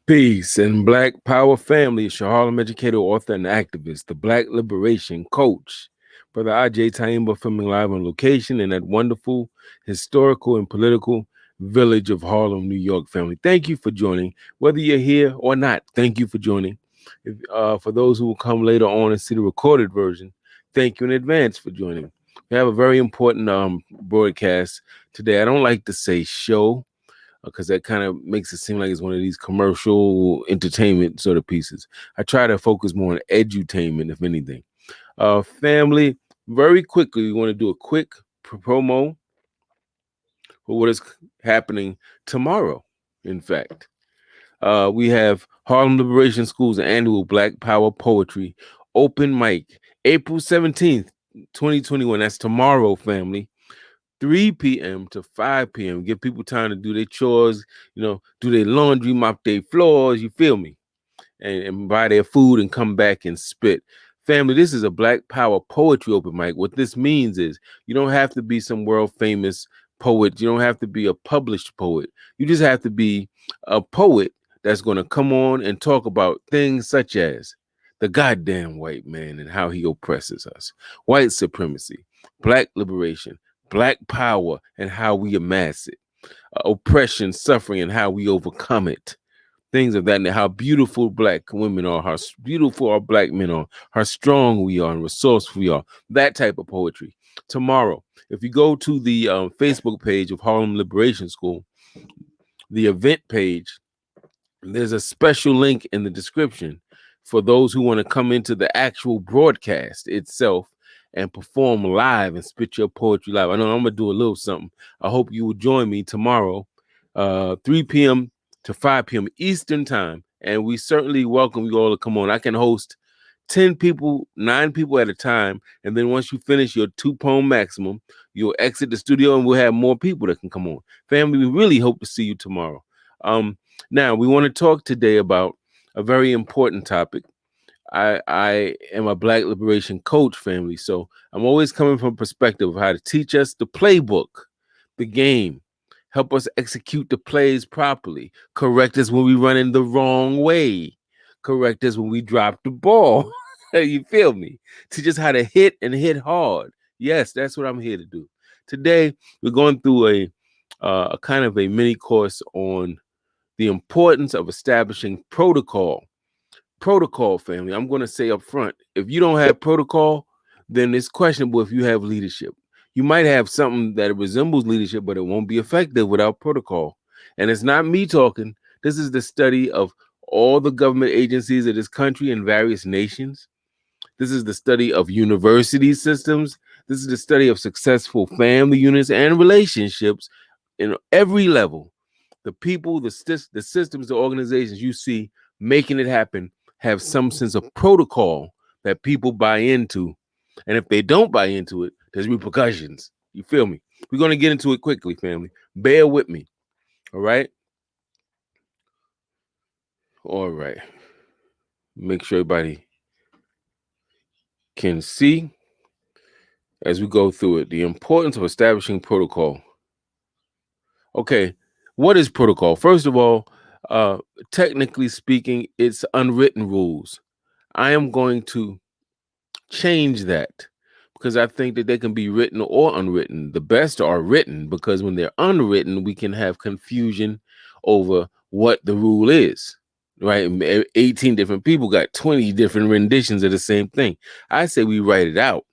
Peace and Black Power family. It's your Harlem educator, author, and activist, the Black Liberation Coach. Brother Agyei Tyehimba filming live on location in that wonderful, historical, and political village of Harlem, New York family. Thank you for joining. Whether you're here or not, thank you for joining. For those who will come later on and see the recorded version, thank you in advance for joining. We have a very important broadcast today. I don't like to say show because that kind of makes it seem like it's one of these commercial entertainment sort of pieces. I try to focus more on edutainment, if anything. Family, very quickly, we want to do a quick promo for what is happening tomorrow. In fact, we have Harlem Liberation School's annual Black Power Poetry open mic, April 17th, 2021. That's tomorrow, family. 3 p.m. to 5 p.m. Give people time to do their chores, do their laundry, mop their floors, you feel me? And buy their food and come back and spit. Family, this is a Black Power Poetry open mic. What this means is you don't have to be some world famous poet. You don't have to be a published poet. You just have to be a poet that's going to come on and talk about things such as the goddamn white man and how he oppresses us, white supremacy, Black liberation, Black power and how we amass it, oppression, suffering, and how we overcome it. Things of that, and how beautiful Black women are, how beautiful our Black men are, how strong we are and resourceful we are. That type of poetry. Tomorrow, if you go to the Facebook page of Harlem Liberation School, the event page, there's a special link in the description for those who want to come into the actual broadcast itself and perform live and spit your poetry live. I know I'm gonna do a little something. I hope you will join me tomorrow, 3 p.m. to 5 p.m. Eastern time, and we certainly welcome you all to come on. I can host 10 people, 9 people at a time, and then once you finish your 2-poem maximum, you'll exit the studio and we'll have more people that can come on. Family, we really hope to see you tomorrow. Now, we want to talk today about a very important topic. I am a Black liberation coach, family, so I'm always coming from a perspective of how to teach us the playbook, the game, help us execute the plays properly, correct us when we run in the wrong way, correct us when we drop the ball. You feel me? Teach us how to hit and hit hard. Yes, that's what I'm here to do. Today, we're going through a kind of a mini course on the importance of establishing protocol. Protocol, family. I'm going to say up front, if you don't have protocol, then it's questionable if you have leadership. You might have something that resembles leadership, but it won't be effective without protocol. And it's not me talking. This is the study of all the government agencies of this country and various nations. This is the study of university systems. This is the study of successful family units and relationships in every level. The people, the systems, the organizations you see making it happen have some sense of protocol that people buy into. And if they don't buy into it, there's repercussions. You feel me? We're going to get into it quickly, family. Bear with me. All right? All right. Make sure everybody can see as we go through it the importance of establishing protocol. Okay, what is protocol? First of all, technically speaking, it's unwritten rules. I am going to change that because I think that they can be written or unwritten. The best are written because when they're unwritten, we can have confusion over what the rule is, right? 18 different people got 20 different renditions of the same thing. I say we write it out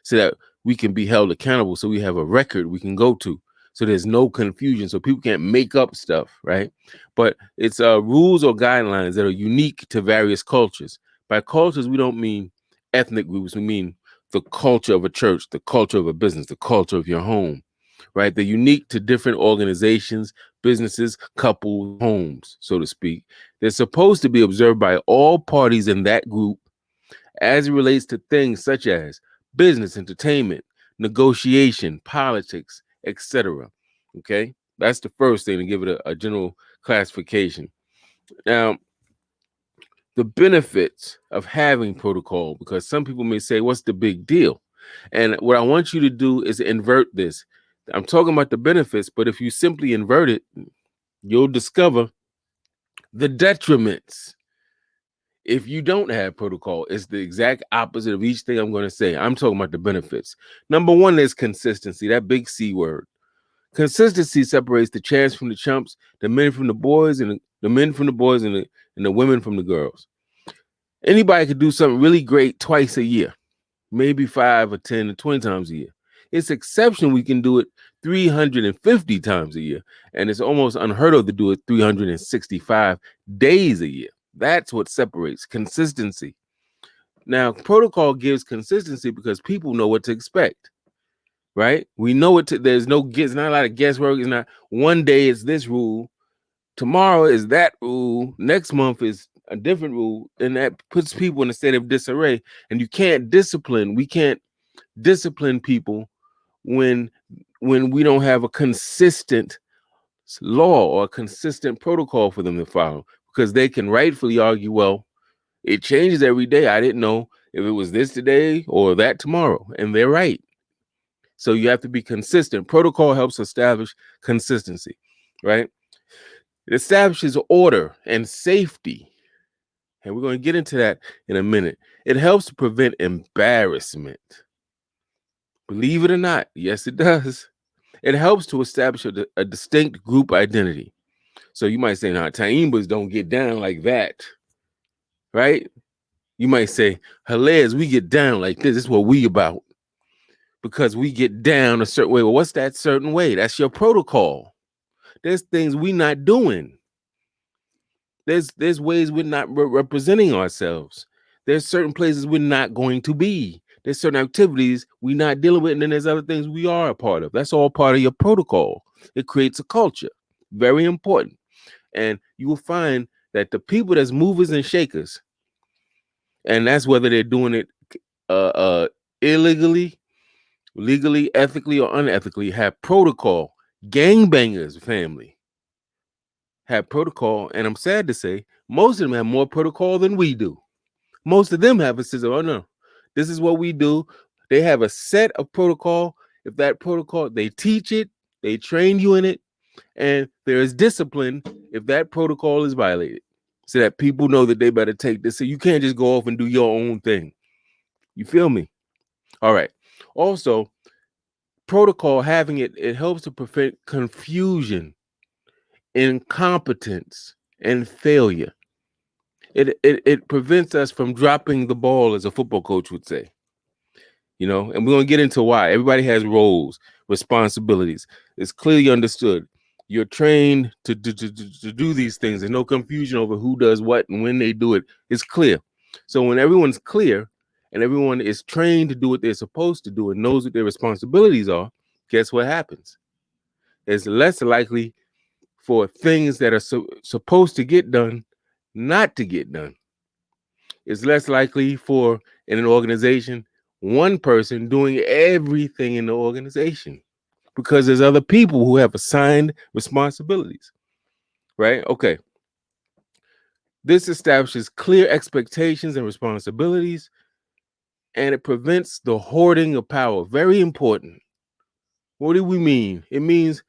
so that we can be held accountable, so we have a record we can go to, so there's no confusion, so people can't make up stuff, right? But it's rules or guidelines that are unique to various cultures. By cultures, we don't mean ethnic groups. We mean the culture of a church, the culture of a business, the culture of your home, right? They're unique to different organizations, businesses, couples, homes, so to speak. They're supposed to be observed by all parties in that group as it relates to things such as business, entertainment, negotiation, politics, etc. Okay, that's the first thing to give it a general classification. Now, the benefits of having protocol, because some people may say, what's the big deal? And what I want you to do is invert this. I'm talking about the benefits, but if you simply invert it, you'll discover The detriments, if you don't have protocol, it's the exact opposite of each thing I'm going to say. I'm talking about the benefits. Number one is consistency, that big C word. Consistency separates the champs from the chumps, the men from the boys, and the men from the boys, and the women from the girls. Anybody could do something really great twice a year, maybe 5 or 10 or 20 times a year. It's exceptional we can do it 350 times a year, and it's almost unheard of to do it 365 days a year. That's what separates consistency. Now, protocol gives consistency because people know what to expect, right? We know it. There's it's not a lot of guesswork. It's not one day it's this rule, tomorrow is that rule, next month is a different rule, and that puts people in a state of disarray. And we can't discipline people when we don't have a consistent law or a consistent protocol for them to follow, because they can rightfully argue, well, it changes every day. I didn't know if it was this today or that tomorrow, and they're right. So you have to be consistent. Protocol helps establish consistency, right? It establishes order and safety. And we're going to get into that in a minute. It helps to prevent embarrassment. Believe it or not, yes, it does. It helps to establish a distinct group identity. So you might say, now, Tyimbas don't get down like that, right? You might say, Hilaires, we get down like this. This is what we about. Because we get down a certain way. Well, what's that certain way? That's your protocol. There's things we not doing. There's ways we're not representing ourselves. There's certain places we're not going to be. There's certain activities we're not dealing with, and then there's other things we are a part of. That's all part of your protocol. It creates a culture. Very important. And you will find that the people that's movers and shakers, and that's whether they're doing it illegally, legally, ethically, or unethically, have protocol. Gangbangers, family, have protocol, and I'm sad to say, most of them have more protocol than we do. Most of them have a system. Oh no, this is what we do. They have a set of protocol. If that protocol, they teach it, they train you in it, and there is discipline if that protocol is violated, so that people know that they better take this. So you can't just go off and do your own thing. You feel me? All right. Also, protocol, having it helps to prevent confusion, incompetence, and failure. It prevents us from dropping the ball, as a football coach would say. And we're going to get into why. Everybody has roles, responsibilities. It's clearly understood. You're trained to do these things. There's no confusion over who does what and when they do it. It's clear. So when everyone's clear and everyone is trained to do what they're supposed to do and knows what their responsibilities are, guess what happens? It's less likely for things that are supposed to get done not to get done. It's less likely for, in an organization, one person doing everything in the organization, because there's other people who have assigned responsibilities, right? Okay. This establishes clear expectations and responsibilities, and it prevents the hoarding of power. Very important. What do we mean? It means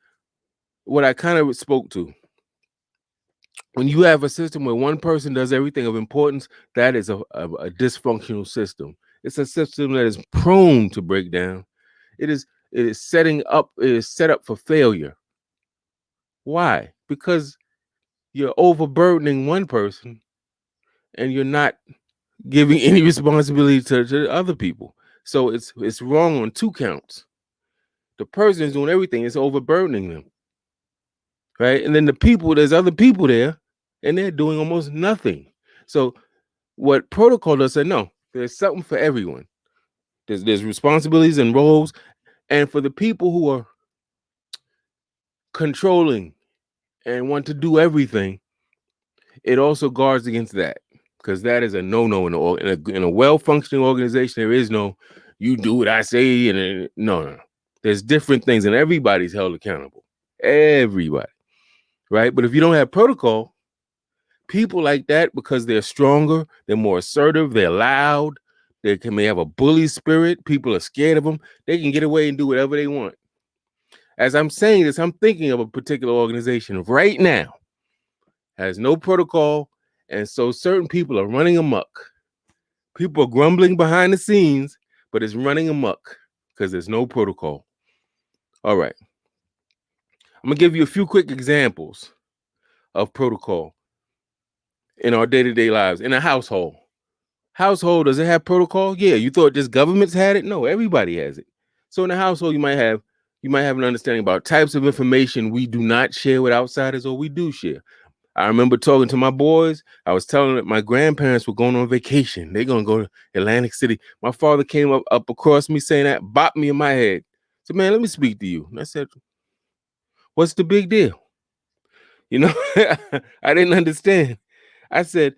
what I kind of spoke to. When you have a system where one person does everything of importance, that is a dysfunctional system. It's a system that is prone to break down. It is set up for failure. Why? Because you're overburdening one person and you're not giving any responsibility to other people. So it's wrong on two counts. The person is doing everything, it's overburdening them. Right? And then there's other people there, and they're doing almost nothing. So what protocol does say, no, there's something for everyone. There's responsibilities and roles. And for the people who are controlling and want to do everything, it also guards against that, because that is a no-no in a well-functioning organization. There is no, you do what I say, and no. There's different things, and everybody's held accountable. Everybody, right? But if you don't have protocol, people like that, because they're stronger, they're more assertive, they're loud, may have a bully spirit, people are scared of them, they can get away and do whatever they want. As I'm saying this, I'm thinking of a particular organization right now. has no protocol, and so certain people are running amok. People are grumbling behind the scenes, but it's running amok because there's no protocol. All right. I'm going to give you a few quick examples of protocol in our day-to-day lives, in a household. Household, does it have protocol? Yeah. You thought just governments had it? No, everybody has it. So in a household, you might have an understanding about types of information we do not share with outsiders or we do share. I remember talking to my boys. I was telling them that my grandparents were going on vacation. They're going to go to Atlantic City. My father came up across me saying that, bopped me in my head. Said, man, let me speak to you. And I said, what's the big deal? You know, I didn't understand. I said,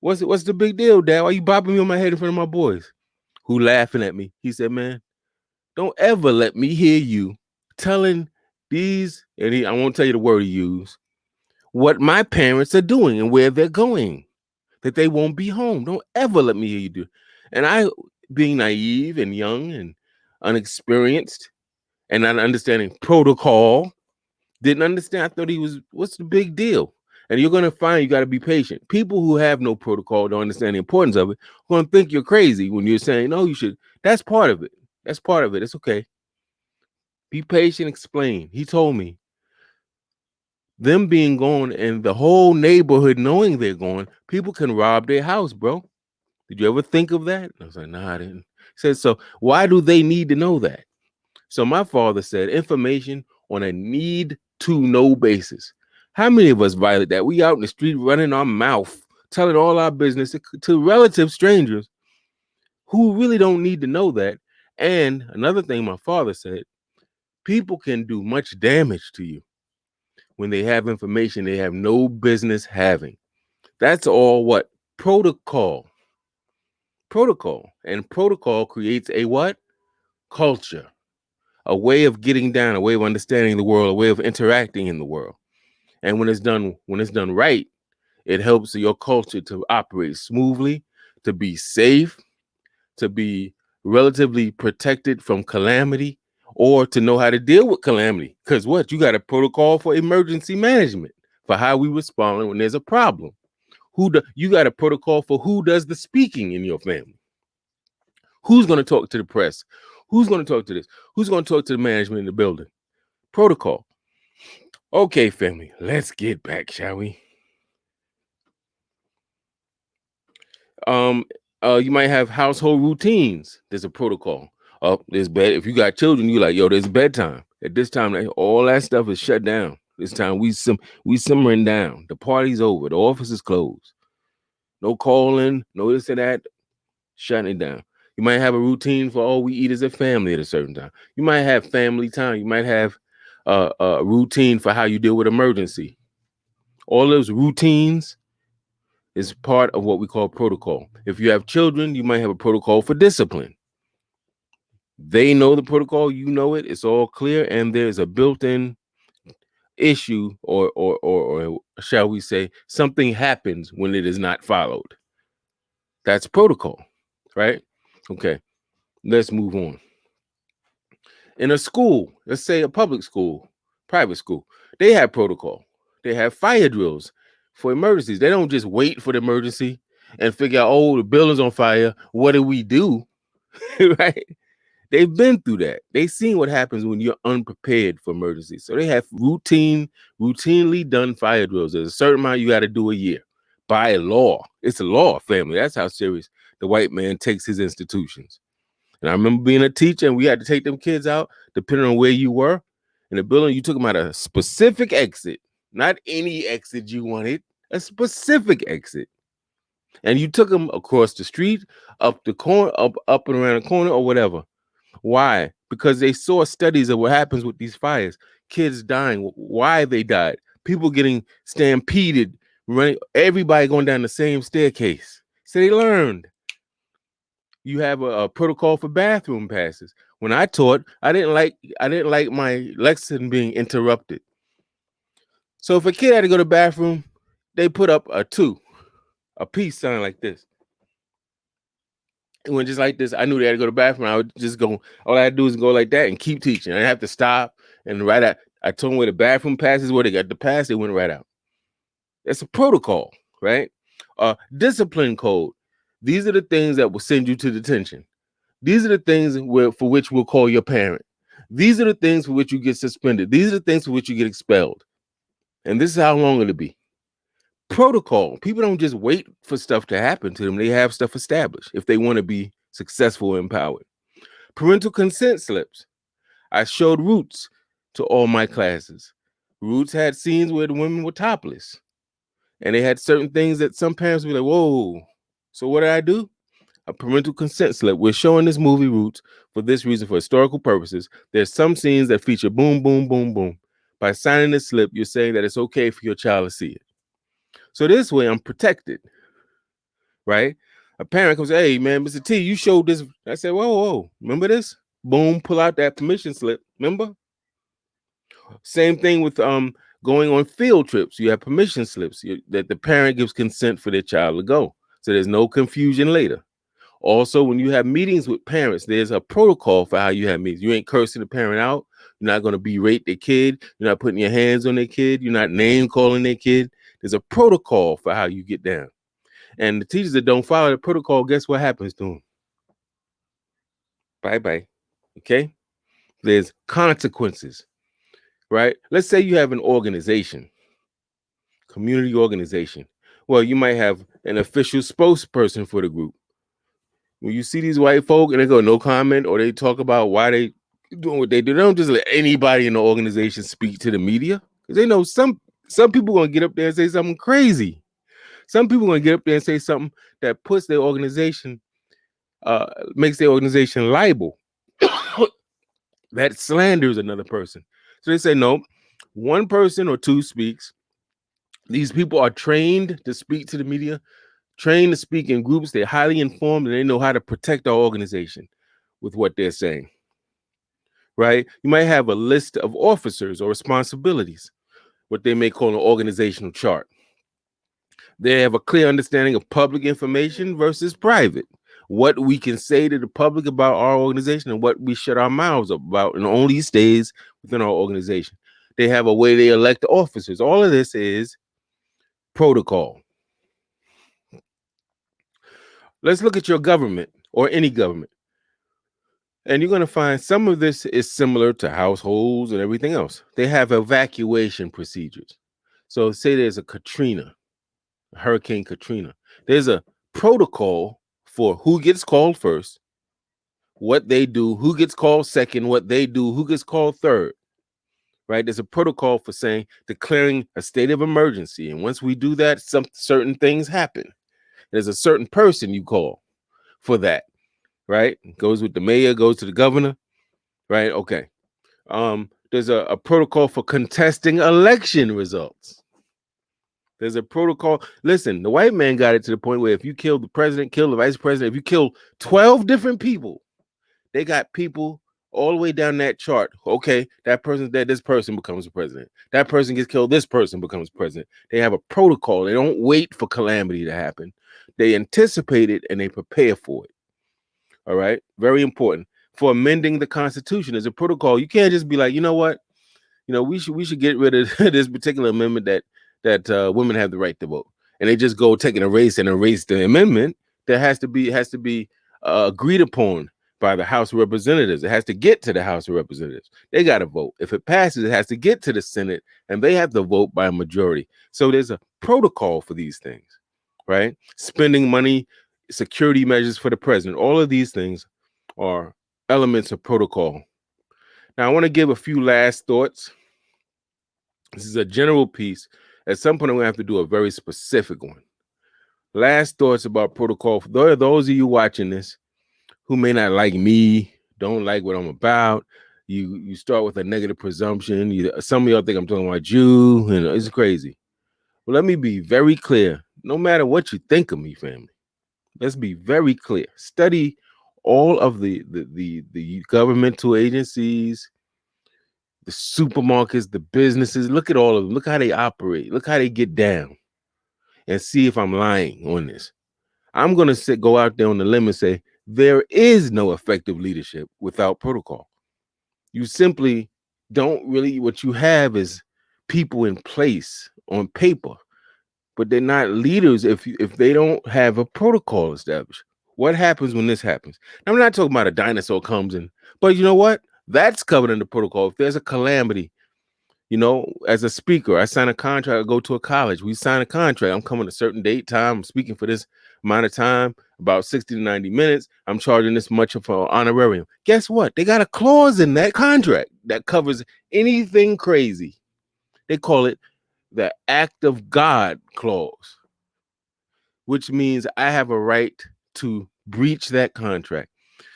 what's the big deal, Dad? Why you bopping me on my head in front of my boys? Who laughing at me? He said, man, don't ever let me hear you telling these, I won't tell you the word he used, what my parents are doing and where they're going, that they won't be home. Don't ever let me hear you do. And I, being naive and young and unexperienced and not understanding protocol, didn't understand. I thought what's the big deal? And you're going to find you got to be patient. People who have no protocol don't understand the importance of it are going to think you're crazy when you're saying, no, you should. That's part of it. That's part of it. It's okay. Be patient, explain. He told me, them being gone and the whole neighborhood knowing they're gone, people can rob their house, bro. Did you ever think of that? I was like, nah, I didn't. He said, so why do they need to know that? So my father said, information on a need to know basis. How many of us violate that? We out in the street running our mouth, telling all our business to relative strangers who really don't need to know that. And another thing my father said, people can do much damage to you when they have information they have no business having. That's all what? Protocol. Protocol. And protocol creates a what? Culture. A way of getting down, a way of understanding the world, a way of interacting in the world. And when it's done right, it helps your culture to operate smoothly, to be safe, to be relatively protected from calamity, or to know how to deal with calamity. Because what? You got a protocol for emergency management, for how we respond when there's a problem. You got a protocol for who does the speaking in your family. Who's going to talk to the press? Who's going to talk to this? Who's going to talk to the management in the building? Protocol. Okay, family, let's get back, shall we? You might have household routines. There's a protocol. There's bed. If you got children, you like, yo, there's bedtime. At this time, all that stuff is shut down. This time we simmering down. The party's over. The office is closed. No calling, no this and that. Shutting it down. You might have a routine for all we eat as a family at a certain time. You might have family time. You might have a routine for how you deal with emergency. All those routines is part of what we call protocol. If you have children, you might have a protocol for discipline. They know the protocol, you know it, it's all clear, and there's a built-in issue or shall we say something happens when it is not followed. That's protocol, right? Okay, let's move on. In a school, let's say a public school, private school, they have protocol. They have fire drills for emergencies. They don't just wait for the emergency and figure out, oh, the building's on fire. What do we do? Right? They've been through that. They've seen what happens when you're unprepared for emergencies. So they have routinely done fire drills. There's a certain amount you got to do a year by law. It's a law, family. That's how serious the white man takes his institutions. And I remember being a teacher and we had to take them kids out, depending on where you were in the building. You took them at a specific exit, not any exit you wanted, a specific exit. And you took them across the street, up the corner, up and around the corner or whatever. Why? Because they saw studies of what happens with these fires. Kids dying, why they died. People getting stampeded, running, everybody going down the same staircase. So they learned. You have a protocol for bathroom passes. When I taught, I didn't like my lesson being interrupted. So if a kid had to go to the bathroom, they put up a peace sign like this. It went just like this. I knew they had to go to the bathroom. I would just go. All I had to do is go like that and keep teaching. I didn't have to stop and right out. I told them where the bathroom passes, where they got the pass. They went right out. That's a protocol, right? Discipline code. These are the things that will send you to detention. These are the things for which we'll call your parent. These are the things for which you get suspended. These are the things for which you get expelled. And this is how long it'll be. Protocol. People don't just wait for stuff to happen to them. They have stuff established if they want to be successful and empowered. Parental consent slips. I showed Roots to all my classes. Roots had scenes where the women were topless. And they had certain things that some parents would be like, whoa. So what did I do? A parental consent slip. We're showing this movie Roots for this reason, for historical purposes. There's some scenes that feature boom, boom, boom, boom. By signing this slip, you're saying that it's okay for your child to see it. So this way, I'm protected, right? A parent comes, hey, man, Mr. T, you showed this. I said, whoa, whoa, remember this? Boom, pull out that permission slip. Remember? Same thing with going on field trips. You have permission slips that the parent gives consent for their child to go. So there's no confusion later. Also, when you have meetings with parents, there's a protocol for how you have meetings. You ain't cursing the parent out. You're not going to berate their kid. You're not putting your hands on their kid. You're not name calling their kid. There's a protocol for how you get down. And the teachers that don't follow the protocol, guess what happens to them? Bye-bye. Okay? There's consequences, right? Let's say you have an organization, community organization. Well, you might have an official spokesperson for the group. When you see these white folk and they go no comment, or they talk about why they doing what they do, they don't just let anybody in the organization speak to the media, because they know some people gonna get up there and say something crazy. Some people gonna get up there and say something that puts their organization, makes their organization liable. That slanders another person. So they say no, one person or two speaks. These people are trained to speak to the media, trained to speak in groups. They're highly informed and they know how to protect our organization with what they're saying, right? You might have a list of officers or responsibilities, what they may call an organizational chart. They have a clear understanding of public information versus private, what we can say to the public about our organization and what we shut our mouths up about, and only stays within our organization. They have a way they elect officers. All of this is protocol. Let's look at your government or any government. And you're going to find some of this is similar to households and everything else. They have evacuation procedures. So say there's a Hurricane Katrina. There's a protocol for who gets called first, what they do, who gets called second, what they do, who gets called third, right? There's a protocol for saying declaring a state of emergency. And once we do that, some certain things happen. There's a certain person you call for that, right? Goes with the mayor, goes to the governor, right? Okay. There's a protocol for contesting election results. There's a protocol. Listen, the white man got it to the point where if you kill the president, kill the vice president, if you kill 12 different people, they got people all the way down that chart. Okay, that person's dead, this person becomes the president. That person gets killed, this person becomes president. They have a protocol. They don't wait for calamity to happen. They anticipate it and they prepare for it. All right, very important. For amending the Constitution, there's a protocol. You can't just be like, you know what? We should get rid of this particular amendment that women have the right to vote, and they just go take an erase and erase the amendment that has to be agreed upon by the House of Representatives. It has to get to the House of Representatives. They got to vote. If it passes, it has to get to the Senate, and they have to vote by a majority. So there's a protocol for these things, right? Spending money, security measures for the president. All of these things are elements of protocol. Now, I want to give a few last thoughts. This is a general piece. At some point, I'm going to have to do a very specific one. Last thoughts about protocol. For those of you watching this who may not like me, don't like what I'm about, you start with a negative presumption. Some of y'all think I'm talking about you, and it's crazy. Well, let me be very clear. No matter what you think of me, family, let's be very clear. Study all of the governmental agencies, the supermarkets, the businesses. Look at all of them. Look how they operate. Look how they get down, and see if I'm lying on this. I'm going to go out there on the limb and say there is no effective leadership without protocol. You simply don't really, what you have is people in place on paper. but they're not leaders if they don't have a protocol established. What happens when this happens? Now, I'm not talking about a dinosaur comes in, but you know what? That's covered in the protocol. If there's a calamity, as a speaker, I sign a contract, I go to a college, we sign a contract. I'm coming a certain date, time, I'm speaking for this amount of time, about 60 to 90 minutes. I'm charging this much of an honorarium. Guess what? They got a clause in that contract that covers anything crazy. They call it the act of God clause, which means I have a right to breach that contract.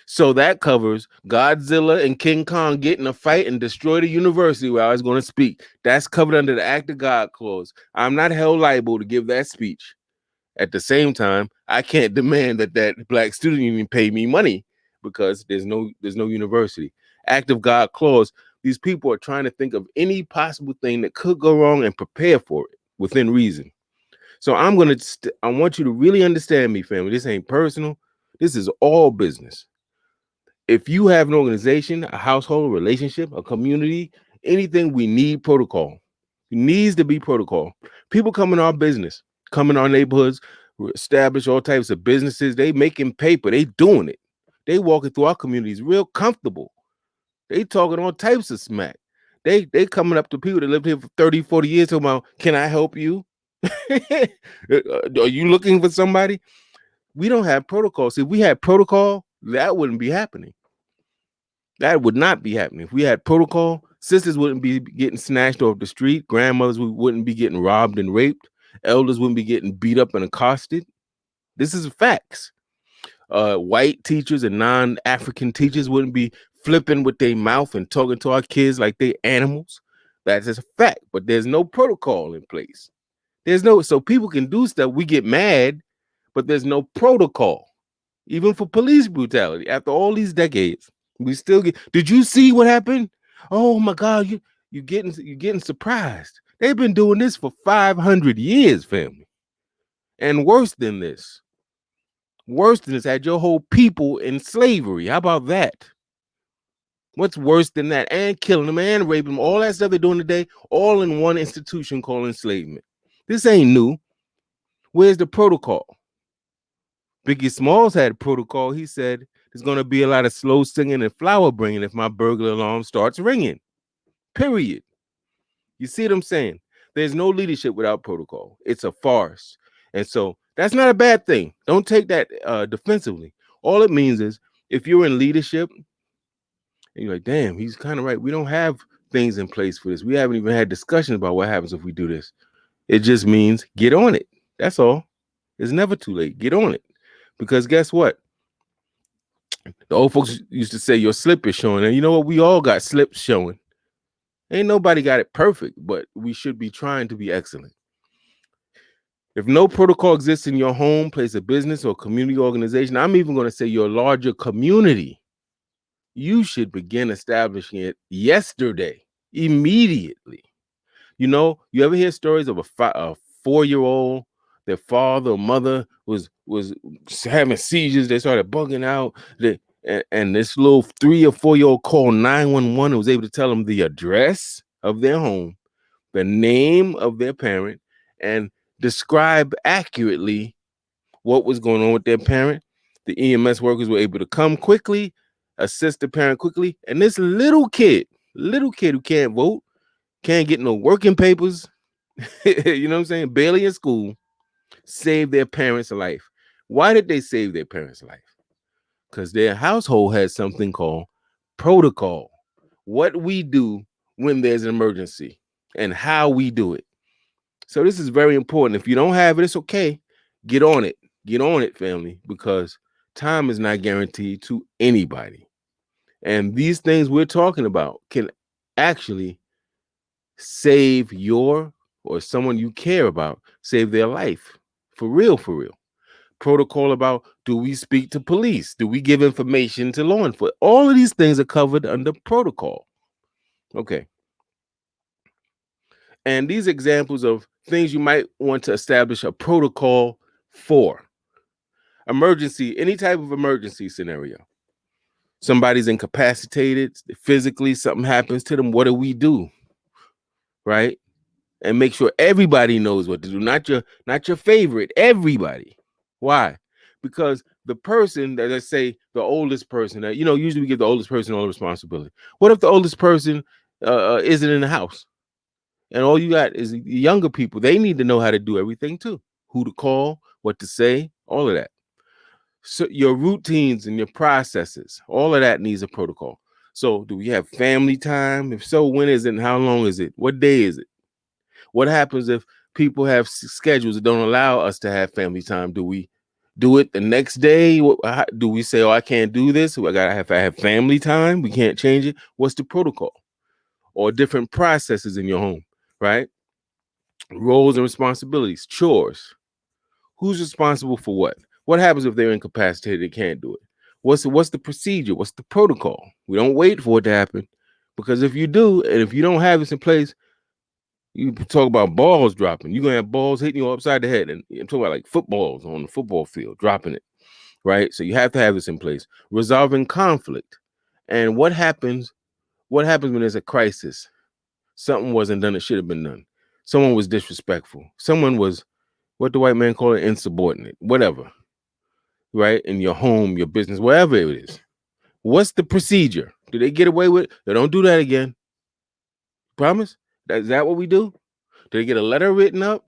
So that covers Godzilla and King Kong get in a fight and destroy the university where I was going to speak. That's covered under the Act of God clause. I'm not held liable to give that speech. At the same time, I can't demand that black student union pay me money because there's no university. Act of God clause. These people are trying to think of any possible thing that could go wrong and prepare for it within reason. So I want you to really understand me, family. This ain't personal. This is all business. If you have an organization, a household, a relationship, a community, anything, we need protocol. It needs to be protocol. People come in our business, come in our neighborhoods, establish all types of businesses. They making paper. They doing it. They walking through our communities real comfortable. They talking all types of smack. They coming up to people that lived here for 30, 40 years talking about, can I help you? Are you looking for somebody? We don't have protocol. See, if we had protocol, that wouldn't be happening. That would not be happening. If we had protocol, sisters wouldn't be getting snatched off the street. Grandmothers wouldn't be getting robbed and raped. Elders wouldn't be getting beat up and accosted. This is facts. White teachers and non-African teachers wouldn't be flipping with their mouth and talking to our kids like they animals. That's just a fact. But there's no protocol in place. So people can do stuff. We get mad, but there's no protocol. Even for police brutality, after all these decades, we still get. Did you see what happened? Oh my God, you getting surprised. They've been doing this for 500 years, family. And worse than this, had your whole people in slavery. How about that? What's worse than that? And killing them and raping them, all that stuff they're doing today, all in one institution called enslavement. This ain't new. Where's the protocol? Biggie Smalls had a protocol. He said there's going to be a lot of slow singing and flower bringing if my burglar alarm starts ringing. Period. You see what I'm saying? There's no leadership without protocol. It's a farce. And so that's not a bad thing. Don't take that defensively. All it means is if you're in leadership and you're like, damn, he's kind of right. We don't have things in place for this. We haven't even had discussions about what happens if we do this. It just means get on it. That's all. It's never too late. Get on it. Because guess what? The old folks used to say your slip is showing. And you know what? We all got slips showing. Ain't nobody got it perfect, but we should be trying to be excellent. If no protocol exists in your home, place of business, or community organization, I'm even going to say your larger community, you should begin establishing it yesterday, immediately. You ever hear stories of a 4-year-old, their father or mother was having seizures, they started bugging out, and this little 3 or 4-year-old called 911 and was able to tell them the address of their home, the name of their parent, and describe accurately what was going on with their parent. The EMS workers were able to come quickly, assist the parent quickly, and this little kid who can't vote, can't get no working papers, you know what I'm saying, barely in school, saved their parents' life. Why did they save their parents' life? Because their household has something called protocol. What we do when there's an emergency and how we do it. So this is very important. If you don't have it, it's okay. Get on it. Get on it, family, because time is not guaranteed to anybody. And these things we're talking about can actually save your or someone you care about, save their life. For real, for real. Protocol about, do we speak to police? Do we give information to law enforcement? All of these things are covered under protocol. Okay. And these examples of things you might want to establish a protocol for. Emergency, any type of emergency scenario. Somebody's incapacitated physically, something happens to them. What do we do? Right? and make sure everybody knows what to do, not your favorite, everybody. Why? Because the person that, let's say the oldest person, that usually we give the oldest person all the responsibility. What if the oldest person isn't in the house, and all you got is the younger people? They need to know how to do everything too. Who to call, what to say, all of that. So your routines and your processes, all of that needs a protocol. So do we have family time? If so, when is it and how long is it? What day is it? What happens if people have schedules that don't allow us to have family time? Do we do it the next day? Do we say, "Oh, I can't do this. I have family time. We can't change it." What's the protocol? Or different processes in your home, right? Roles and responsibilities, chores. Who's responsible for what? What happens if they're incapacitated? They can't do it. What's the procedure? What's the protocol? We don't wait for it to happen, because if you do, and if you don't have this in place, you talk about balls dropping. You're gonna have balls hitting you upside the head, and I'm talking about like footballs on the football field, dropping it, right? So you have to have this in place. Resolving conflict, and what happens? What happens when there's a crisis? Something wasn't done that should have been done. Someone was disrespectful. Someone was, what the white man call it, insubordinate. Whatever, right? In your home, your business, wherever it is. What's the procedure? Do they get away with it? They don't do that again. Promise? Is that what we do? Do they get a letter written up?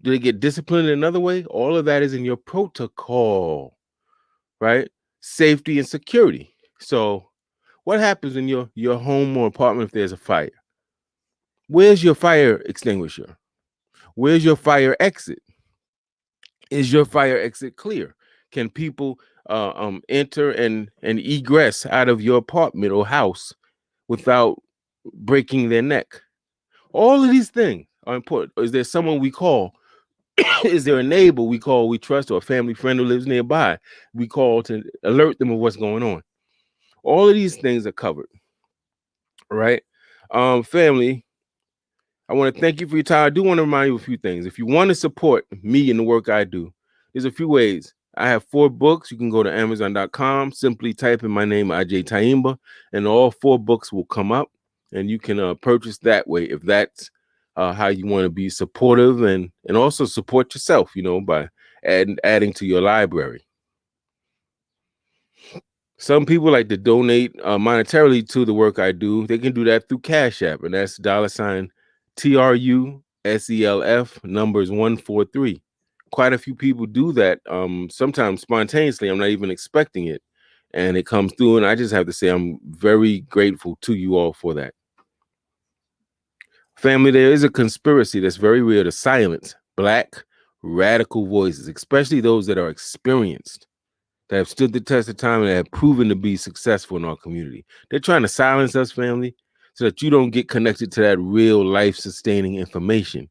Do they get disciplined in another way? All of that is in your protocol, right? Safety and security. So, what happens in your home or apartment if there's a fire? Where's your fire extinguisher? Where's your fire exit? Is your fire exit clear? Can people enter and egress out of your apartment or house without breaking their neck? All of these things are important. Is there someone we call? Is there a neighbor we call, we trust, or a family friend who lives nearby we call to alert them of what's going on? All of these things are covered, right? Family, I want to thank you for your time. I do want to remind you of a few things. If you want to support me and the work I do, there's a few ways. I have 4 books. You can go to Amazon.com, simply type in my name, Agyei Tyehimba, and all 4 books will come up, and you can purchase that way if that's how you want to be supportive and also support yourself, by adding to your library. Some people like to donate monetarily to the work I do. They can do that through Cash App, and that's $ TRUSELF numbers 143. Quite a few people do that, sometimes spontaneously. I'm not even expecting it, and it comes through, and I just have to say I'm very grateful to you all for that. Family, there is a conspiracy that's very real to silence Black radical voices, especially those that are experienced, that have stood the test of time and have proven to be successful in our community. They're trying to silence us, family, so that you don't get connected to that real life-sustaining information,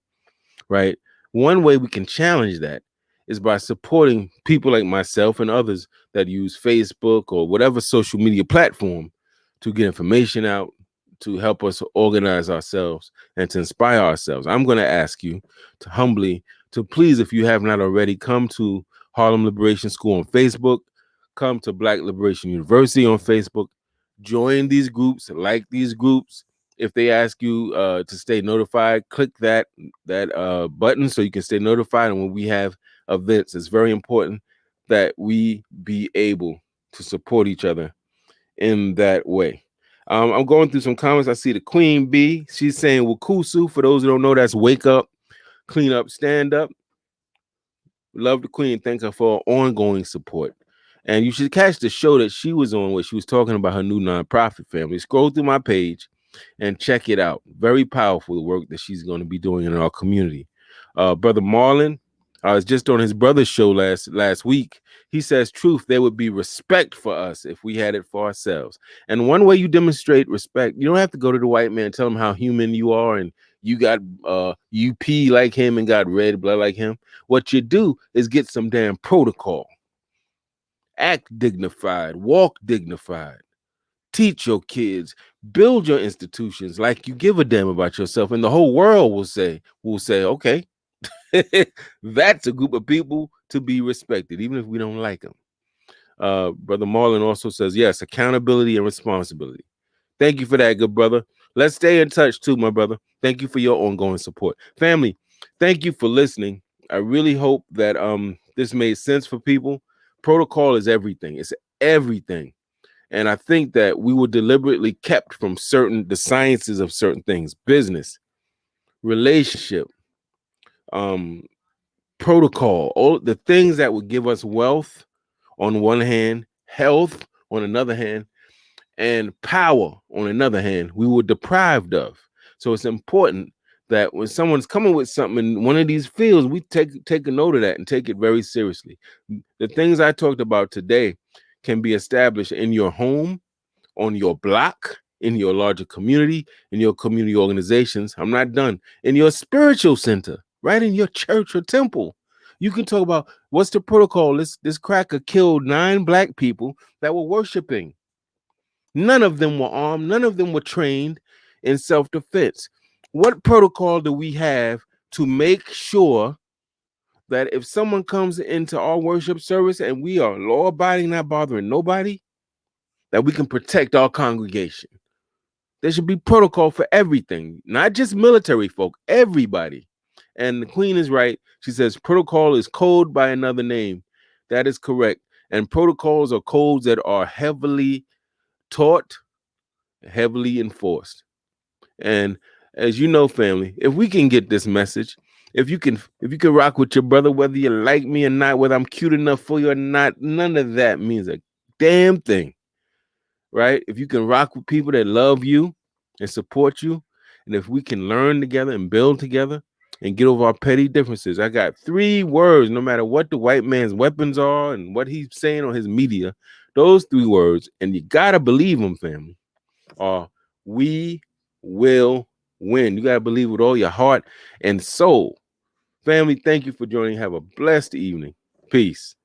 right? One way we can challenge that is by supporting people like myself and others that use Facebook or whatever social media platform to get information out, to help us organize ourselves and to inspire ourselves. I'm going to ask you to humbly, to please, if you have not already, come to Harlem Liberation School on Facebook, come to Black Liberation University on Facebook, join these groups, like these groups. If they ask you to stay notified, click that button so you can stay notified. And when we have events, it's very important that we be able to support each other in that way. I'm going through some comments. I see the Queen Bee. She's saying Wakusu. For those who don't know, that's wake up, clean up, stand up. Love the Queen. Thank her for her ongoing support. And you should catch the show that she was on where she was talking about her new nonprofit, family. Scroll through my page and check it out. Very powerful, the work that she's going to be doing in our community. Brother Marlon, I was just on his brother's show last week. He says, truth, there would be respect for us if we had it for ourselves. And one way you demonstrate respect, you don't have to go to the white man and tell him how human you are and you got UP like him and got red blood like him. What you do is get some damn protocol. Act dignified, walk dignified. Teach your kids, build your institutions like you give a damn about yourself, and the whole world will say, okay, that's a group of people to be respected, even if we don't like them. Brother Marlon also says, yes, accountability and responsibility. Thank you for that, good brother. Let's stay in touch too, my brother. Thank you for your ongoing support. Family, thank you for listening. I really hope that this made sense for people. Protocol is everything. It's everything. And I think that we were deliberately kept from the sciences of certain things, business, relationship, um, protocol, all the things that would give us wealth on one hand, health on another hand, and power on another hand, we were deprived of. So it's important that when someone's coming with something in one of these fields, we take a note of that and take it very seriously. The things I talked about today can be established in your home, on your block, in your larger community, in your community organizations. I'm not done. In your spiritual center, right in your church or temple. You can talk about what's the protocol. This cracker killed 9 black people that were worshiping. None of them were armed, none of them were trained in self-defense. What protocol do we have to make sure that if someone comes into our worship service and we are law-abiding, not bothering nobody, that we can protect our congregation? There should be protocol for everything, not just military folk, everybody. And the queen is right. She says protocol is code by another name. That is correct. And protocols are codes that are heavily taught, heavily enforced. And as you know, family, if we can get this message, if you can rock with your brother, whether you like me or not, whether I'm cute enough for you or not, none of that means a damn thing. Right? If you can rock with people that love you and support you, and if we can learn together and build together and get over our petty differences. I got 3 words, no matter what the white man's weapons are and what he's saying on his media, those 3 words, and you gotta believe them, family, are we will win. You gotta believe with all your heart and soul. Family, thank you for joining. Have a blessed evening. Peace.